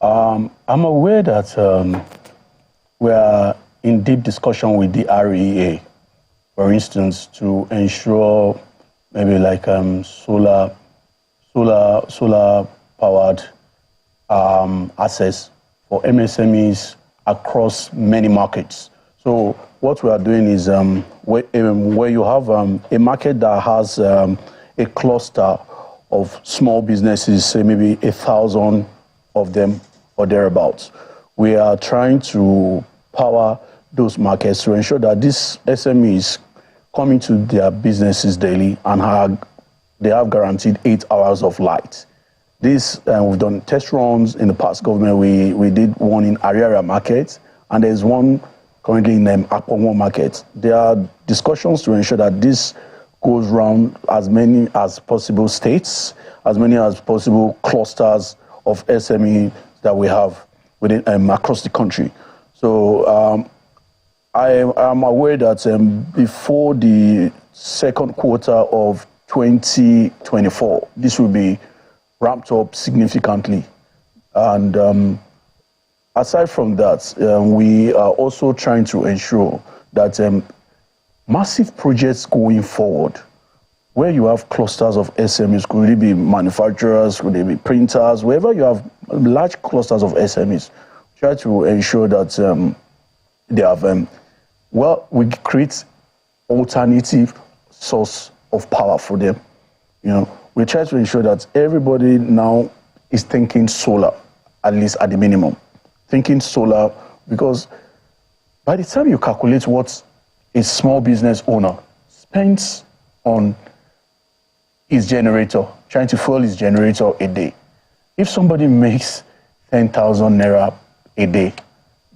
I'm aware that we are in deep discussion with the REA, for instance, to ensure maybe like solar powered access for MSMEs across many markets. So what we are doing is where you have a market that has a cluster of small businesses, say maybe 1,000 of them or thereabouts. We are trying to power those markets to ensure that these SMEs come into their businesses daily and they have guaranteed 8 hours of light. This, we've done test runs in the past government. We did one in Ariara market, and there's one currently in Apomo market. There are discussions to ensure that this goes around as many as possible states, as many as possible clusters of SME that we have within across the country. So I am aware that before the second quarter of 2024, this will be ramped up significantly. And aside from that, we are also trying to ensure that massive projects going forward, where you have clusters of SMEs, could it be manufacturers, could it be printers, wherever you have large clusters of SMEs, try to ensure that they have, we create alternative source of power for them. You know, we try to ensure that everybody now is thinking solar, at least at the minimum. Thinking solar, because by the time you calculate what a small business owner spends on his generator, trying to fuel his generator a day, if somebody makes 10,000 naira a day,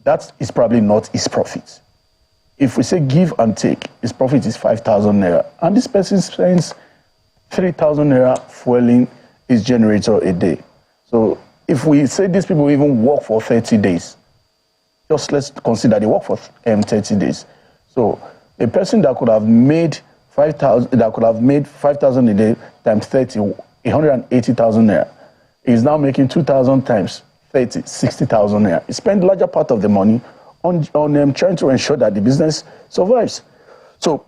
that is probably not his profit. If we say give and take, his profit is 5,000 naira, and this person spends 3,000 naira fueling his generator a day. So if we say these people even work for 30 days, just let's consider they work for 30 days. So a person that could have made 5,000 a day times 30, 180,000 naira, is now making 2,000 times 30, 60,000 naira. He spent larger part of the money on trying to ensure that the business survives. So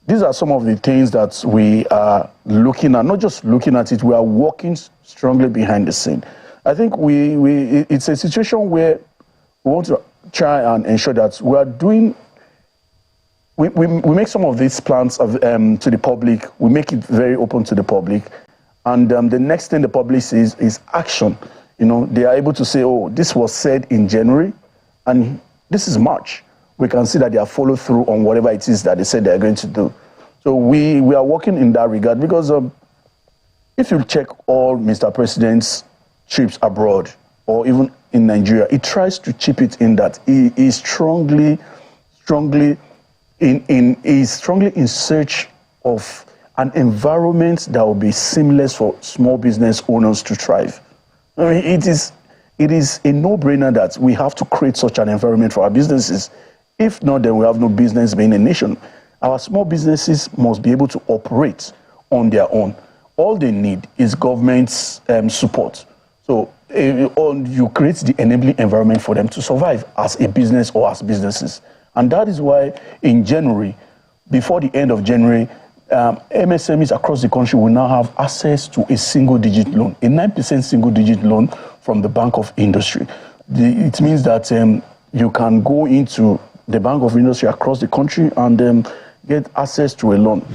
these are some of the things that we are looking at, not just looking at it, we are working strongly behind the scene. I think it's a situation where we want to try and ensure that we are doing, we make some of these plans to the public, we make it very open to the public, and the next thing the public sees is action. You know, they are able to say, oh, this was said in January, and this is March. We can see that they have followed through on whatever it is that they said they're going to do. So we are working in that regard, because if you check all Mr. President's trips abroad, or even in Nigeria, he tries to chip it in that he is strongly in search of an environment that will be seamless for small business owners to thrive. I mean, it is a no-brainer that we have to create such an environment for our businesses. If not, then we have no business being a nation. Our small businesses must be able to operate on their own. All they need is government's support. So you create the enabling environment for them to survive as a business or as businesses. And that is why in January, before the end of January, MSMEs across the country will now have access to a single-digit loan, a 9% single-digit loan from the Bank of Industry. It means that you can go into the Bank of Industry across the country and get access to a loan.